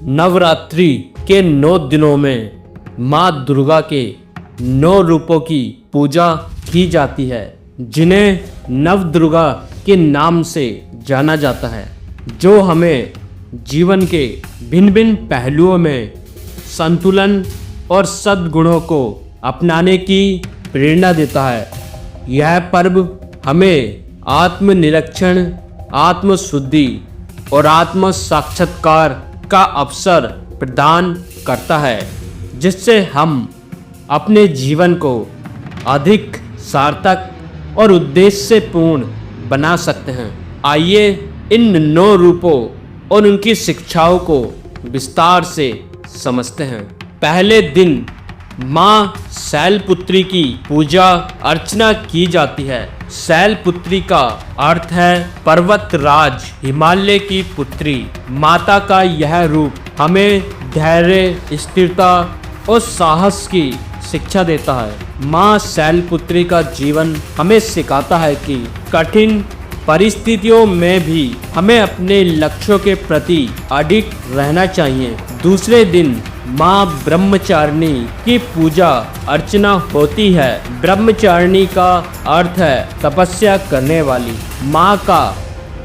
नवरात्रि के 9 दिनों में माँ दुर्गा के 9 रूपों की पूजा की जाती है, जिन्हें नव दुर्गा के नाम से जाना जाता है, जो हमें जीवन के भिन्न भिन्न पहलुओं में संतुलन और सद्गुणों को अपनाने की प्रेरणा देता है। यह पर्व हमें आत्मनिरीक्षण, आत्मशुद्धि और आत्म साक्षात्कार का अवसर प्रदान करता है, जिससे हम अपने जीवन को अधिक सार्थक और उद्देश्यपूर्ण बना सकते हैं। आइए इन 9 रूपों और उनकी शिक्षाओं को विस्तार से समझते हैं। पहले दिन माँ शैलपुत्री की पूजा अर्चना की जाती है। शैलपुत्री का अर्थ है पर्वतराज, हिमालय की पुत्री। माता का यह रूप हमें धैर्य, स्थिरता और साहस की शिक्षा देता है। माँ शैलपुत्री का जीवन हमें सिखाता है कि कठिन परिस्थितियों में भी हमें अपने लक्ष्यों के प्रति अडिग रहना चाहिए। दूसरे दिन माँ ब्रह्मचारिणी की पूजा अर्चना होती है। ब्रह्मचारिणी का अर्थ है तपस्या करने वाली। माँ का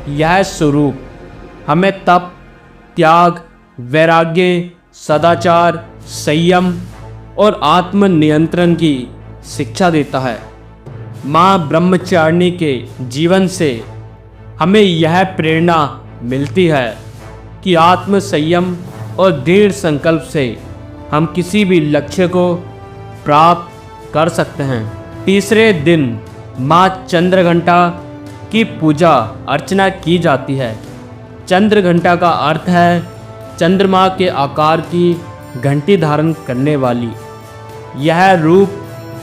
यह स्वरूप हमें तप, त्याग, वैराग्य, सदाचार, संयम और आत्मनियंत्रण की शिक्षा देता है। माँ ब्रह्मचारिणी के जीवन से हमें यह प्रेरणा मिलती है कि आत्म संयम और दृढ़ संकल्प से हम किसी भी लक्ष्य को प्राप्त कर सकते हैं। तीसरे दिन माँ चंद्रघंटा की पूजा अर्चना की जाती है। चंद्रघंटा का अर्थ है चंद्रमा के आकार की घंटी धारण करने वाली। यह रूप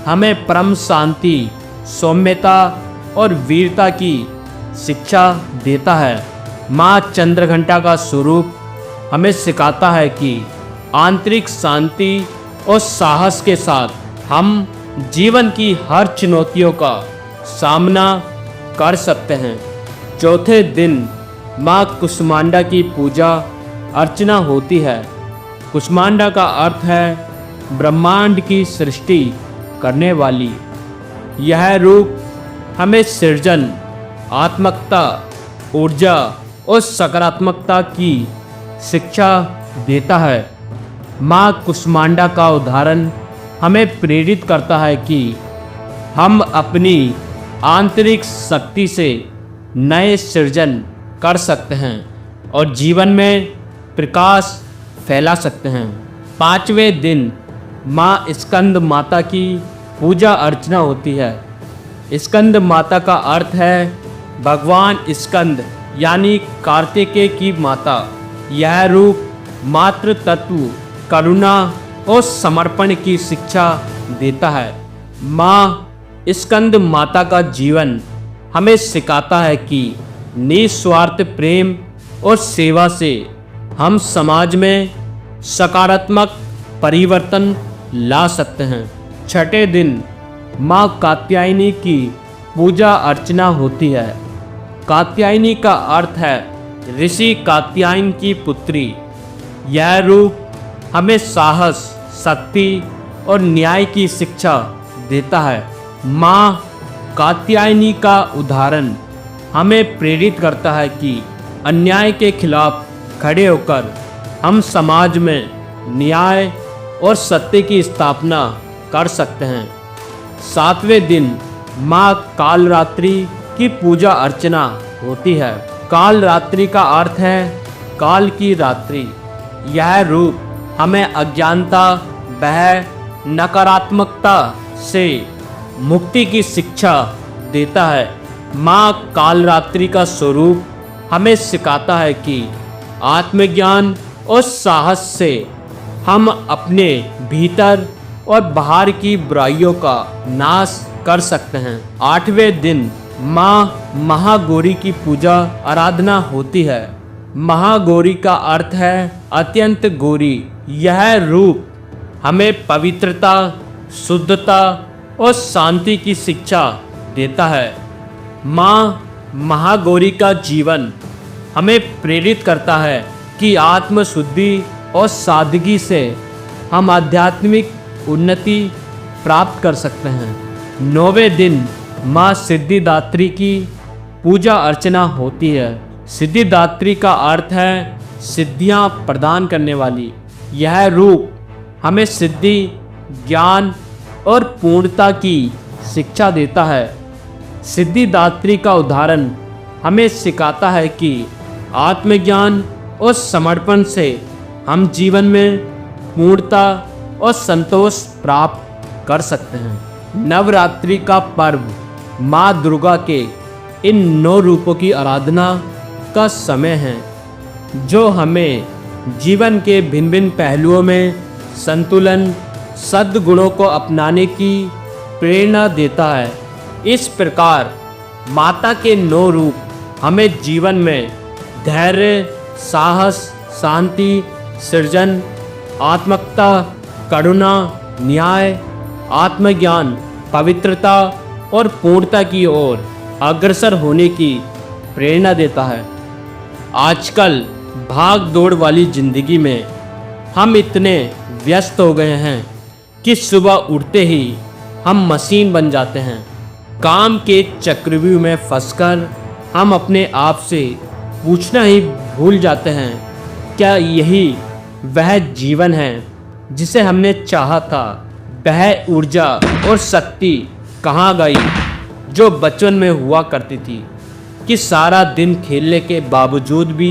हमें परम शांति, सौम्यता और वीरता की शिक्षा देता है। माँ चंद्रघंटा का स्वरूप हमें सिखाता है कि आंतरिक शांति और साहस के साथ हम जीवन की हर चुनौतियों का सामना कर सकते हैं। चौथे दिन माँ कुष्मांडा की पूजा अर्चना होती है। कुष्मांडा का अर्थ है ब्रह्मांड की सृष्टि करने वाली। यह रूप हमें सृजन, आत्मकता, ऊर्जा और सकारात्मकता की शिक्षा देता है। माँ कुष्मांडा का उदाहरण हमें प्रेरित करता है कि हम अपनी आंतरिक शक्ति से नए सृजन कर सकते हैं और जीवन में प्रकाश फैला सकते हैं। 5वें दिन माँ स्कंद माता की पूजा अर्चना होती है। स्कंद माता का अर्थ है भगवान स्कंद यानी कार्तिकेय की माता। यह रूप मातृ तत्व, करुणा और समर्पण की शिक्षा देता है। माँ स्कंद माता का जीवन हमें सिखाता है कि निस्वार्थ प्रेम और सेवा से हम समाज में सकारात्मक परिवर्तन ला सकते हैं। 6ठे दिन माँ कात्यायनी की पूजा अर्चना होती है। कात्यायनी का अर्थ है ऋषि कात्यायन की पुत्री। यह रूप हमें साहस, शक्ति और न्याय की शिक्षा देता है। माँ कात्यायनी का उदाहरण हमें प्रेरित करता है कि अन्याय के खिलाफ खड़े होकर हम समाज में न्याय और सत्य की स्थापना कर सकते हैं। 7वें दिन माँ कालरात्रि की पूजा अर्चना होती है। कालरात्रि का अर्थ है काल की रात्रि। यह रूप हमें अज्ञानता, भय, नकारात्मकता से मुक्ति की शिक्षा देता है। माँ कालरात्रि का स्वरूप हमें सिखाता है कि आत्मज्ञान और साहस से हम अपने भीतर और बाहर की बुराइयों का नाश कर सकते हैं। 8वें दिन माँ महागौरी की पूजा आराधना होती है। महागौरी का अर्थ है अत्यंत गौरी। यह रूप हमें पवित्रता, शुद्धता और शांति की शिक्षा देता है। माँ महागौरी का जीवन हमें प्रेरित करता है कि आत्मशुद्धि और सादगी से हम आध्यात्मिक उन्नति प्राप्त कर सकते हैं। 9वें दिन माँ सिद्धिदात्री की पूजा अर्चना होती है। सिद्धिदात्री का अर्थ है सिद्धियाँ प्रदान करने वाली। यह रूप हमें सिद्धि, ज्ञान और पूर्णता की शिक्षा देता है। सिद्धिदात्री का उदाहरण हमें सिखाता है कि आत्मज्ञान और समर्पण से हम जीवन में पूर्णता और संतोष प्राप्त कर सकते हैं। नवरात्रि का पर्व माँ दुर्गा के इन 9 रूपों की आराधना का समय है, जो हमें जीवन के भिन्न भिन्न पहलुओं में संतुलन, सद्गुणों को अपनाने की प्रेरणा देता है। इस प्रकार माता के 9 रूप हमें जीवन में धैर्य, साहस, शांति, सृजन, आत्मकता, करुणा, न्याय, आत्मज्ञान, पवित्रता और पूर्णता की ओर अग्रसर होने की प्रेरणा देता है। आजकल भाग दौड़ वाली जिंदगी में हम इतने व्यस्त हो गए हैं कि सुबह उठते ही हम मशीन बन जाते हैं। काम के चक्रव्यूह में फंसकर हम अपने आप से पूछना ही भूल जाते हैं, क्या यही वह जीवन है जिसे हमने चाहा था? वह ऊर्जा और शक्ति कहाँ गई जो बचपन में हुआ करती थी, कि सारा दिन खेलने के बावजूद भी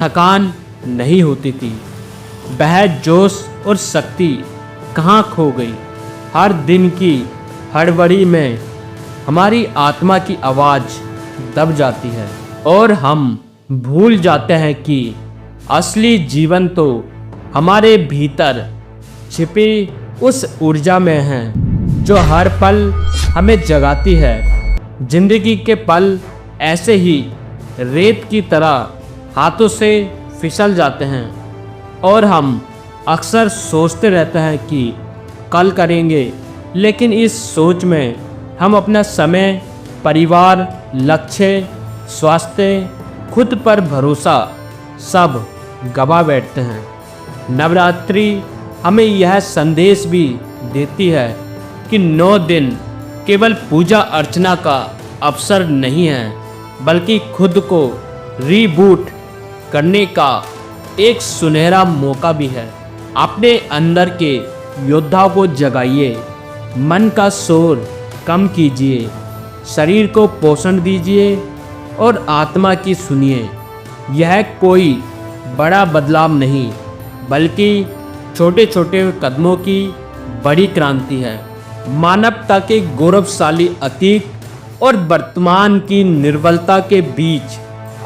थकान नहीं होती थी? वह जोश और शक्ति कहाँ खो गई? हर दिन की हड़बड़ी में हमारी आत्मा की आवाज़ दब जाती है और हम भूल जाते हैं कि असली जीवन तो हमारे भीतर छिपी उस ऊर्जा में है जो हर पल हमें जगाती है। जिंदगी के पल ऐसे ही रेत की तरह हाथों से फिसल जाते हैं और हम अक्सर सोचते रहते हैं कि कल करेंगे, लेकिन इस सोच में हम अपना समय, परिवार, लक्ष्य, स्वास्थ्य, खुद पर भरोसा सब गवा बैठते हैं। नवरात्रि हमें यह संदेश भी देती है कि 9 दिन केवल पूजा अर्चना का अवसर नहीं है, बल्कि खुद को रीबूट करने का एक सुनहरा मौका भी है। अपने अंदर के योद्धा को जगाइए, मन का शोर कम कीजिए, शरीर को पोषण दीजिए और आत्मा की सुनिए। यह कोई बड़ा बदलाव नहीं, बल्कि छोटे छोटे कदमों की बड़ी क्रांति है। मानवता के गौरवशाली अतीत और वर्तमान की निर्बलता के बीच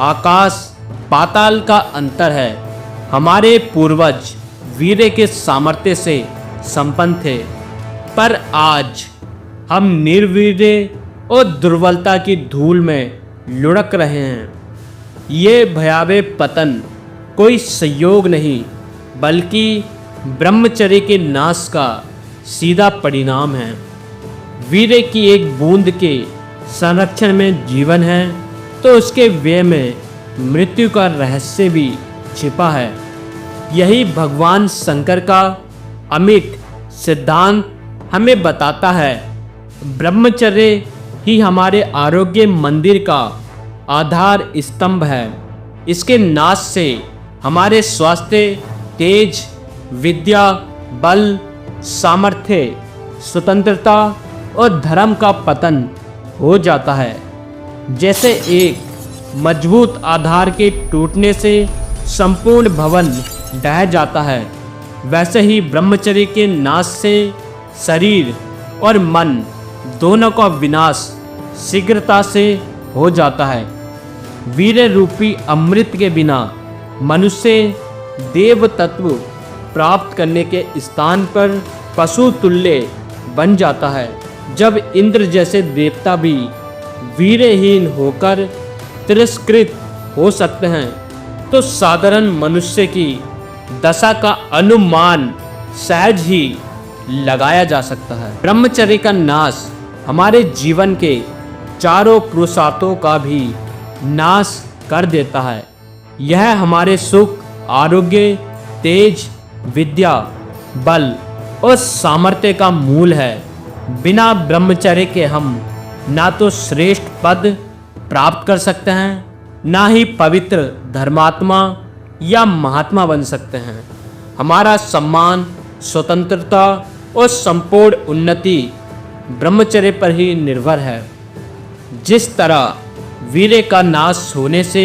आकाश पाताल का अंतर है। हमारे पूर्वज वीर के सामर्थ्य से संपन्न थे, पर आज हम निर्वीर्य और दुर्बलता की धूल में लुढ़क रहे हैं। ये भयावह पतन कोई संयोग नहीं, बल्कि ब्रह्मचर्य के नाश का सीधा परिणाम है। वीर की एक बूंद के संरक्षण में जीवन है, तो उसके व्यय में मृत्यु का रहस्य भी छिपा है। यही भगवान शंकर का अमिट सिद्धांत हमें बताता है। ब्रह्मचर्य ही हमारे आरोग्य मंदिर का आधार स्तंभ है। इसके नाश से हमारे स्वास्थ्य, तेज, विद्या, बल, सामर्थ्य, स्वतंत्रता और धर्म का पतन हो जाता है। जैसे एक मजबूत आधार के टूटने से संपूर्ण भवन ढह जाता है, वैसे ही ब्रह्मचर्य के नाश से शरीर और मन दोनों का विनाश शीघ्रता से हो जाता है। वीर रूपी अमृत के बिना मनुष्य देव तत्व प्राप्त करने के स्थान पर पशु तुल्य बन जाता है। जब इंद्र जैसे देवता भी वीरहीन होकर तिरस्कृत हो सकते हैं, तो साधारण मनुष्य की दशा का अनुमान सहज ही लगाया जा सकता है। ब्रह्मचर्य का नाश हमारे जीवन के चारों पुरुषार्थों का भी नाश कर देता है। यह हमारे सुख, आरोग्य तेज, विद्या, बल और सामर्थ्य का मूल है। बिना ब्रह्मचर्य के हम ना तो श्रेष्ठ पद प्राप्त कर सकते हैं, ना ही पवित्र धर्मात्मा या महात्मा बन सकते हैं। हमारा सम्मान, स्वतंत्रता और संपूर्ण उन्नति ब्रह्मचर्य पर ही निर्भर है। जिस तरह वीर्य का नाश होने से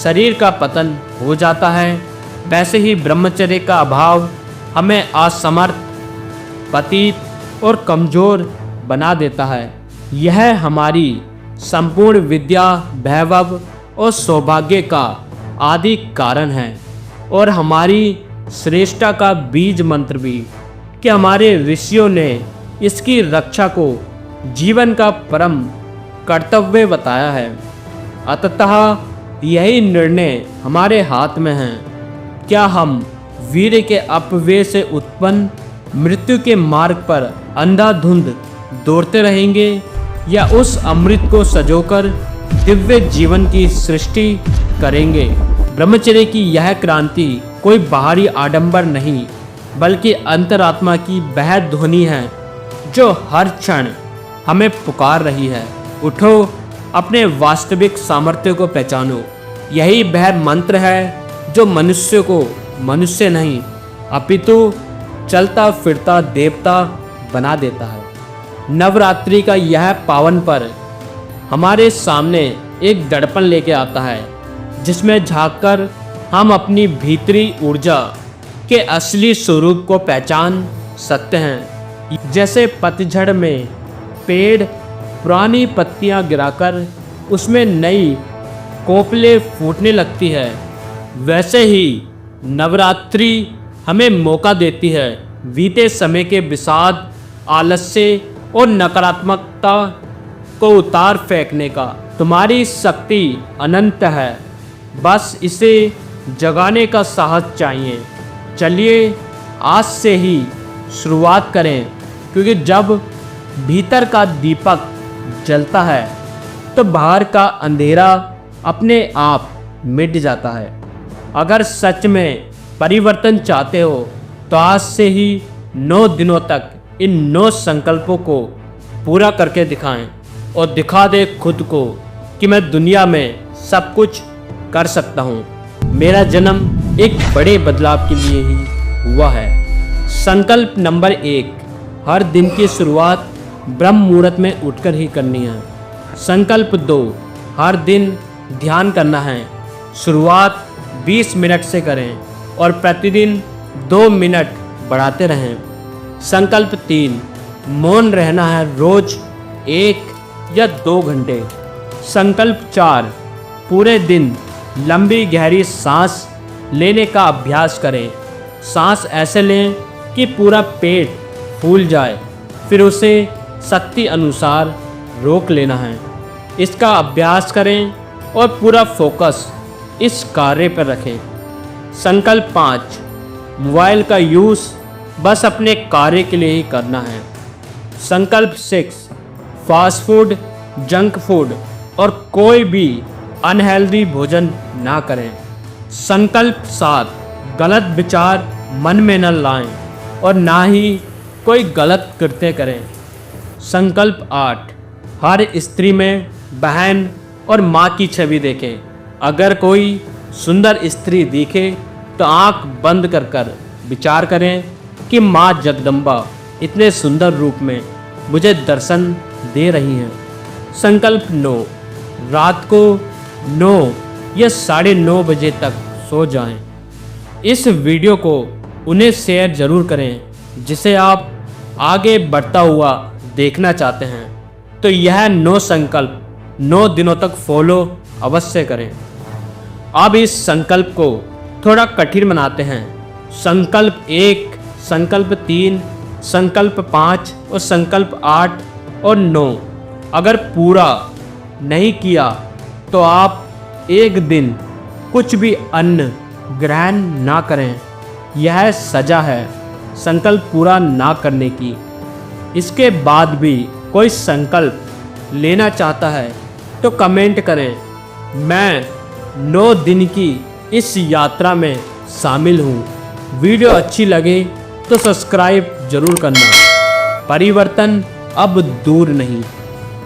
शरीर का पतन हो जाता है, वैसे ही ब्रह्मचर्य का अभाव हमें असमर्थ, पतित और कमजोर बना देता है। यह हमारी संपूर्ण विद्या, वैभव और सौभाग्य का आदि कारण है और हमारी श्रेष्ठता का बीज मंत्र भी, कि हमारे ऋषियों ने इसकी रक्षा को जीवन का परम कर्तव्य बताया है। अतः यही निर्णय हमारे हाथ में है। क्या हम वीर्य के अपव्यय से उत्पन्न मृत्यु के मार्ग पर अंधाधुंध दौड़ते रहेंगे, या उस अमृत को सजोकर दिव्य जीवन की सृष्टि करेंगे? ब्रह्मचर्य की यह क्रांति कोई बाहरी आडंबर नहीं, बल्कि अंतरात्मा की वह ध्वनि है जो हर क्षण हमें पुकार रही है। उठो, अपने वास्तविक सामर्थ्य को पहचानो। यही वह मंत्र है जो मनुष्य को मनुष्य नहीं, अपितु चलता फिरता देवता बना देता है। नवरात्रि का यह पावन पर्व हमारे सामने एक दर्पण लेके आता है, जिसमें झांककर हम अपनी भीतरी ऊर्जा के असली स्वरूप को पहचान सकते हैं। जैसे पतझड़ में पेड़ पुरानी पत्तियां गिराकर उसमें नई कोपलें फूटने लगती है, वैसे ही नवरात्रि हमें मौका देती है बीते समय के विषाद, आलस्य और नकारात्मकता को उतार फेंकने का। तुम्हारी शक्ति अनंत है, बस इसे जगाने का साहस चाहिए। चलिए आज से ही शुरुआत करें, क्योंकि जब भीतर का दीपक जलता है तो बाहर का अंधेरा अपने आप मिट जाता है। अगर सच में परिवर्तन चाहते हो तो आज से ही 9 दिनों तक इन 9 संकल्पों को पूरा करके दिखाएं और दिखा दे खुद को कि मैं दुनिया में सब कुछ कर सकता हूँ। मेरा जन्म एक बड़े बदलाव के लिए ही हुआ है। संकल्प नंबर 1, हर दिन की शुरुआत ब्रह्म मुहूर्त में उठकर ही करनी है। संकल्प 2, हर दिन ध्यान करना है। शुरुआत 20 मिनट से करें और प्रतिदिन 2 मिनट बढ़ाते रहें। संकल्प 3, मौन रहना है रोज 1 या 2 घंटे। संकल्प 4, पूरे दिन लंबी गहरी सांस लेने का अभ्यास करें। सांस ऐसे लें कि पूरा पेट फूल जाए, फिर उसे शक्ति अनुसार रोक लेना है। इसका अभ्यास करें और पूरा फोकस इस कार्य पर रखें। संकल्प 5, मोबाइल का यूज़ बस अपने कार्य के लिए ही करना है। संकल्प 6, फास्ट फूड, जंक फूड और कोई भी अनहेल्दी भोजन ना करें। संकल्प 7, गलत विचार मन में न लाएं और ना ही कोई गलत कृत्य करें। संकल्प 8, हर स्त्री में बहन और माँ की छवि देखें। अगर कोई सुंदर स्त्री दिखे तो आंख बंद कर कर विचार करें कि माँ जगदम्बा इतने सुंदर रूप में मुझे दर्शन दे रही हैं। संकल्प 9, रात को 9 या 9:30 बजे तक सो जाएं। इस वीडियो को उन्हें शेयर ज़रूर करें जिसे आप आगे बढ़ता हुआ देखना चाहते हैं। तो यह 9 संकल्प 9 दिनों तक फॉलो अवश्य करें। अब इस संकल्प को थोड़ा कठिन बनाते हैं। संकल्प 1, संकल्प 3, संकल्प 5 और संकल्प 8 और 9 अगर पूरा नहीं किया तो आप एक दिन कुछ भी अन्न ग्रहण ना करें। यह सजा है संकल्प पूरा ना करने की। इसके बाद भी कोई संकल्प लेना चाहता है तो कमेंट करें, मैं 9 दिन की इस यात्रा में शामिल हूँ। वीडियो अच्छी लगे तो सब्सक्राइब जरूर करना। परिवर्तन अब दूर नहीं,